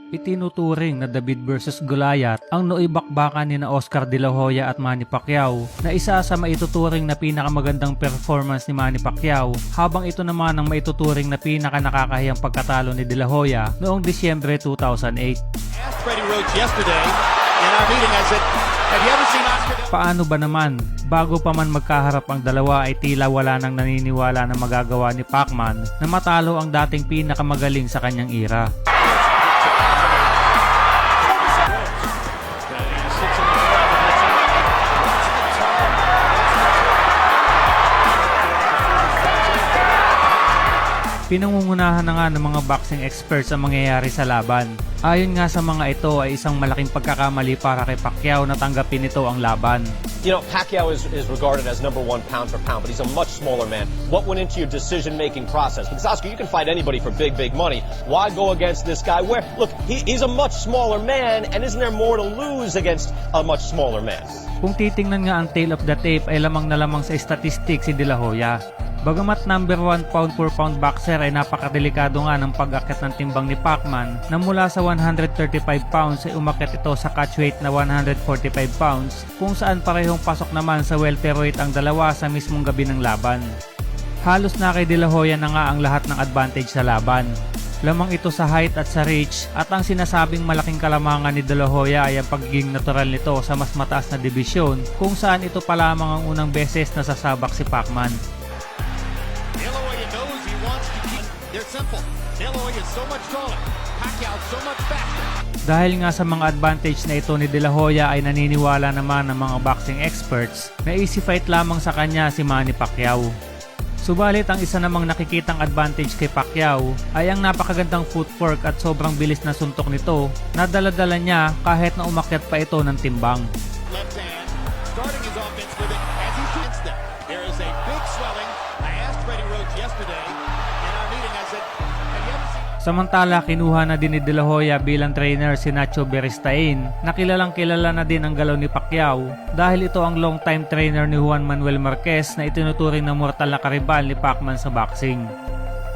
Itinuturing na David versus Goliath ang noibakbakan ni na Oscar De La Hoya at Manny Pacquiao na isa sa maituturing na pinakamagandang performance ni Manny Pacquiao, habang ito naman ang maituturing na pinakanakakahiyang pagkatalo ni De La Hoya noong Disyembre 2008. Paano ba naman? Bago pa man magkaharap ang dalawa ay tila wala nang naniniwala na magagawa ni Pacman na matalo ang dating pinakamagaling sa kanyang era. Pinangungunahan na nga ng mga boxing experts ang mangyayari sa laban. Ayon nga sa mga ito ay isang malaking pagkakamali para kay Pacquiao na tanggapin ito ang laban. You know, Pacquiao is regarded as number one pound for pound, but he's a much smaller man. What went into your decision-making process? Because Oscar, you can fight anybody for big money. Why go against this guy? Look, he's a much smaller man, and isn't there more to lose against a much smaller man? Kung titingnan nga ang tail of the tape ay lamang na lamang sa statistics si De La Hoya. Bagamat number 1 pound for pound boxer ay napakadelikado nga ng pag-akyat ng timbang ni Pacman na mula sa 135 pounds ay umakyat ito sa catchweight na 145 pounds kung saan parehong pasok naman sa welterweight ang dalawa sa mismong gabi ng laban. Halos na kay De La Hoya na nga ang lahat ng advantage sa laban. Lamang ito sa height at sa reach, at ang sinasabing malaking kalamangan ni De La Hoya ay ang pagiging natural nito sa mas mataas na dibisyon kung saan ito pa lamang ang unang beses na sasabak si Pacman. Dahil nga sa mga advantage na ito ni De La Hoya ay naniniwala naman ng mga boxing experts na easy fight lamang sa kanya si Manny Pacquiao. Subalit ang isa namang nakikitang advantage kay Pacquiao ay ang napakagandang footwork at sobrang bilis na suntok nito na dala-dala niya kahit na umakyat pa ito ng timbang. Left hand, starting his offense with it as he shoots them. There is a big swelling. I asked Freddie Roach yesterday in our meeting, I said, have you ever seen... Samantala, kinuha na din ni De La Hoya bilang trainer si Nacho Beristain na kilalang kilala na din ang galaw ni Pacquiao dahil ito ang long-time trainer ni Juan Manuel Marquez na itinuturing na mortal na karibal ni Pacman sa boxing.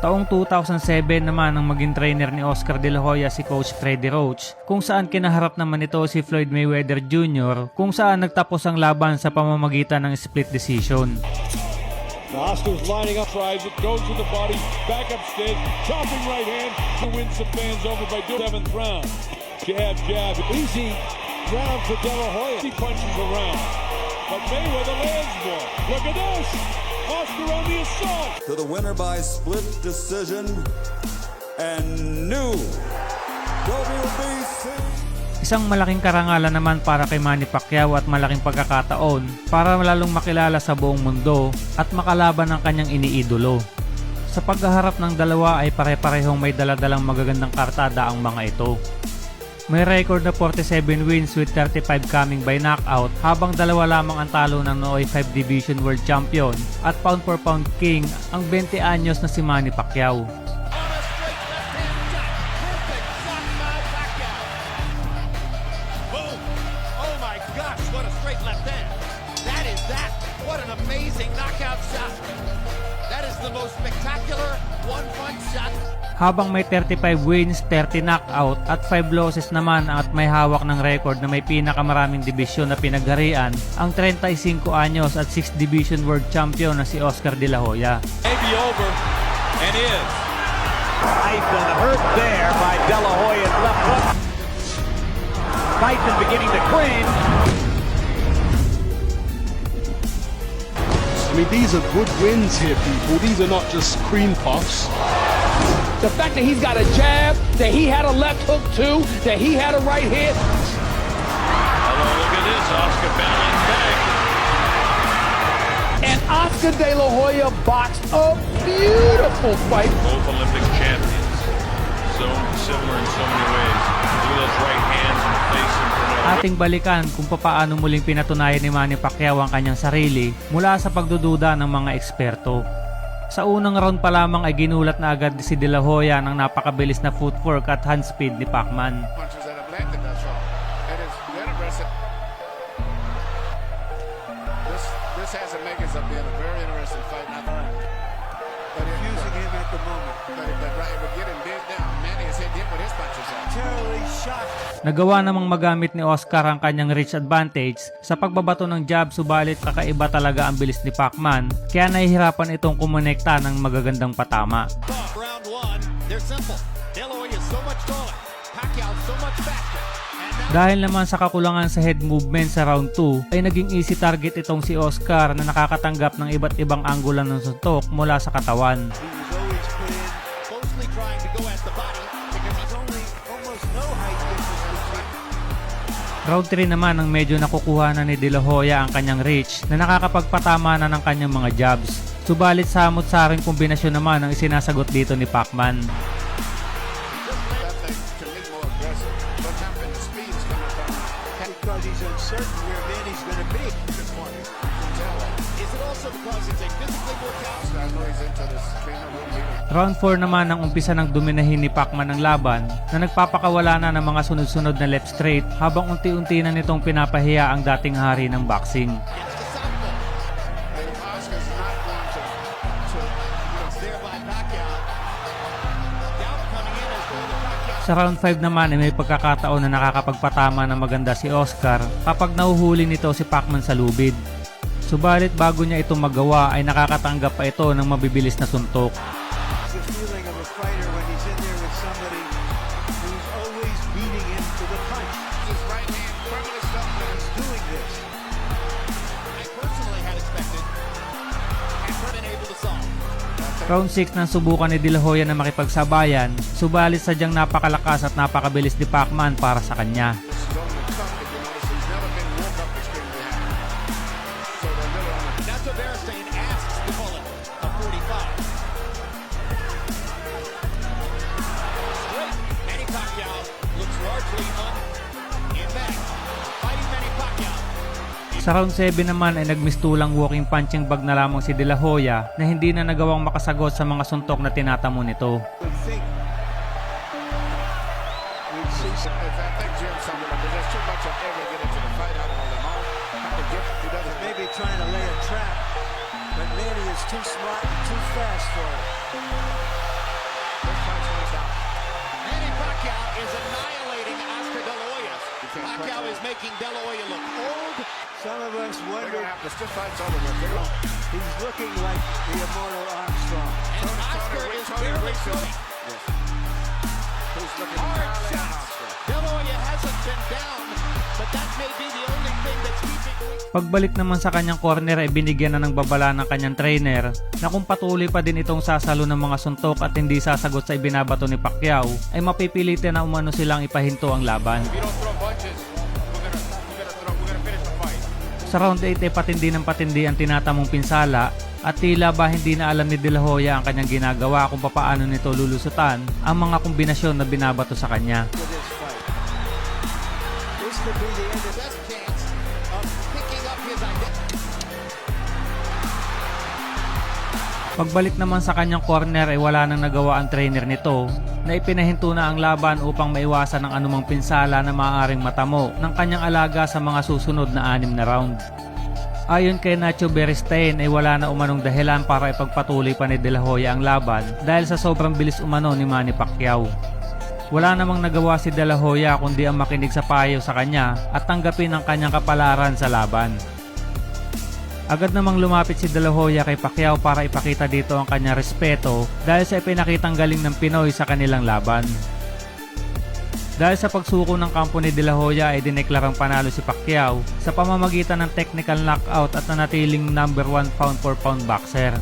Taong 2007 naman ang maging trainer ni Oscar De La Hoya si Coach Freddie Roach kung saan kinaharap naman ito si Floyd Mayweather Jr. kung saan nagtapos ang laban sa pamamagitan ng split decision. Oscar's lining up, tries it, goes to the body, back upstairs, chopping right hand to win some fans over by 7th round. Jab, jab, easy round for De La Hoya. He punches around, but Mayweather lands more. Look at this! Oscar on the assault! To the winner by split decision, and new WBC. Isang malaking karangalan naman para kay Manny Pacquiao at malaking pagkakataon para lalong makilala sa buong mundo at makalaban ng kanyang iniidolo. Sa paghaharap ng dalawa ay pare-parehong may daladalang magagandang kartada ang mga ito. May record na 47 wins with 35 coming by knockout habang dalawa lamang ang talo ng nooy 5 Division World Champion at pound for pound king ang 20 anyos na si Manny Pacquiao. What an amazing knockout shot. That is the most spectacular one-punch shot. Habang may 35 wins, 30 knockout at 5 losses naman at may hawak ng record na may pinakamaraming dibisyon na pinagharian ang 35 anyos at 6 Division World Champion na si Oscar De La Hoya. Maybe over, and is. Tyson hurt there by De La Hoya's left hook. Tyson beginning to cringe. I mean, these are good wins here, people. These are not just cream puffs. The fact that he's got a jab, that he had a left hook too, that he had a right hand. Oh, look at this, Oscar battling back. And Oscar De La Hoya boxed a beautiful fight. Both Olympic champions. So similar in so many ways. Look at those right hands in the face and Ating balikan kung papaano muling pinatunayan ni Manny Pacquiao ang kanyang sarili mula sa pagdududa ng mga eksperto. Sa unang round pa lamang ay ginulat na agad si De La Hoya ng napakabilis na footwork at hand speed ni Pacman. This has a makings of being a very interesting fight. But using him at the moment. But right, we're getting big down. Manny has hit him with his punches. Charlie Nagawa namang magamit ni Oscar ang kanyang reach advantage sa pagbabato ng jab, subalit kakaiba talaga ang bilis ni Pacman kaya nahihirapan itong kumonekta ng magagandang patama. Round one, they're simple. De La Hoya is so much taller. Pacquiao so much faster. And now Dahil naman sa kakulangan sa head movement sa round 2 ay naging easy target itong si Oscar na nakakatanggap ng iba't ibang anggulan ng suntok mula sa katawan. he was always put in closely trying to go at the body because he's only almost no height difference between. Round 3 naman ang medyo nakukuha na ni De La Hoya ang kanyang reach na nakakapagpatama na ng kanyang mga jabs. Subalit samot-saring kombinasyon naman ang isinasagot dito ni Pacman. Because he's uncertain where Manny's going to be. Is it also because it's a physically workout? Round 4 naman ang umpisa ng dominahin ni Pacman ng laban na nagpapakawala na ng mga sunod-sunod na left straight habang unti-unti na nitong pinapahiya ang dating hari ng boxing. It's the southpaw. Oscar's not going to thereby Pacquiao. Doubt coming in as though the Pacquiao. Sa round 5 naman ay may pagkakataon na nakakapagpatama ng maganda si Oscar kapag nahuhuli nito si Pacman sa lubid. Subalit bago niya ito magawa ay nakakatanggap pa ito ng mabibilis na suntok. The feeling of a fighter when he's in there with somebody who's always beating him to the punch. His right hand firmly stuck there. He's doing this. I personally had expected and been able to solve. Round 6 nang subukan ni De La Hoya na makipagsabayan, subalit sadyang napakalakas at napakabilis ni Pacman para sa kanya. Nacho Beristain asks the bullet of 45. Straight. Manny Pacquiao looks largely in back. Fighting Manny Pacquiao. Sa round 7 naman ay nagmistulang walking punching bag na lamang si De La Hoya na hindi na nagawang makasagot sa mga suntok na tinatamo nito. We think we'd see some. Maybe trying to lay a trap, but Manny is too smart and too fast for it. Manny Pacquiao is annihilating Oscar De La Hoya. Pacquiao is making De La Hoya look old. Some of us wonder. He's looking like the immortal Armstrong. And Oscar is barely showing. Hard shots. De La Hoya hasn't been down, but that may be the only thing that's keeping. Pagbalik naman sa kanyang corner ay binigyan na ng babala ng kanyang trainer na kung patuloy pa din itong sasalo ng mga suntok at hindi sasagot sa ibinabato ni Pacquiao ay mapipilitin na umano silang ipahinto ang laban. Sa round 8 ay patindi ng patindi ang tinatamong pinsala at tila ba hindi na alam ni De La Hoya ang kanyang ginagawa kung papaano nito lulusutan ang mga kombinasyon na binabato sa kanya. For this fight, this could be the end of Best chance of picking up his identity. Pagbalik naman sa kanyang corner ay wala nang nagawa ang trainer nito na ipinahinto na ang laban upang maiwasan ang anumang pinsala na maaaring matamo ng kanyang alaga sa mga susunod na 6 na round. Ayon kay Nacho Beristain ay wala na umanong dahilan para ipagpatuloy pa ni De La Hoya ang laban dahil sa sobrang bilis umano ni Manny Pacquiao. Wala namang nagawa si De La Hoya kundi ang makinig sa payo sa kanya at tanggapin ang kanyang kapalaran sa laban. Agad namang lumapit si De La Hoya kay Pacquiao para ipakita dito ang kanyang respeto dahil sa ipinakitang galing ng Pinoy sa kanilang laban. Dahil sa pagsuko ng kampo ni De La Hoya ay dineklarang panalo si Pacquiao sa pamamagitan ng technical knockout at nanatiling number 1 pound for pound boxer.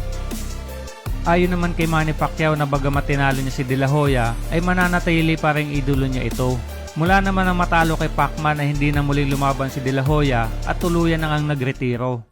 Ayon naman kay Manny Pacquiao na bagamat tinalo niya si De La Hoya ay mananatili pa ring idolo niya ito. Mula naman ang matalo kay Pacman na hindi na muling lumaban si De La Hoya at tuluyan nang ang nagretiro.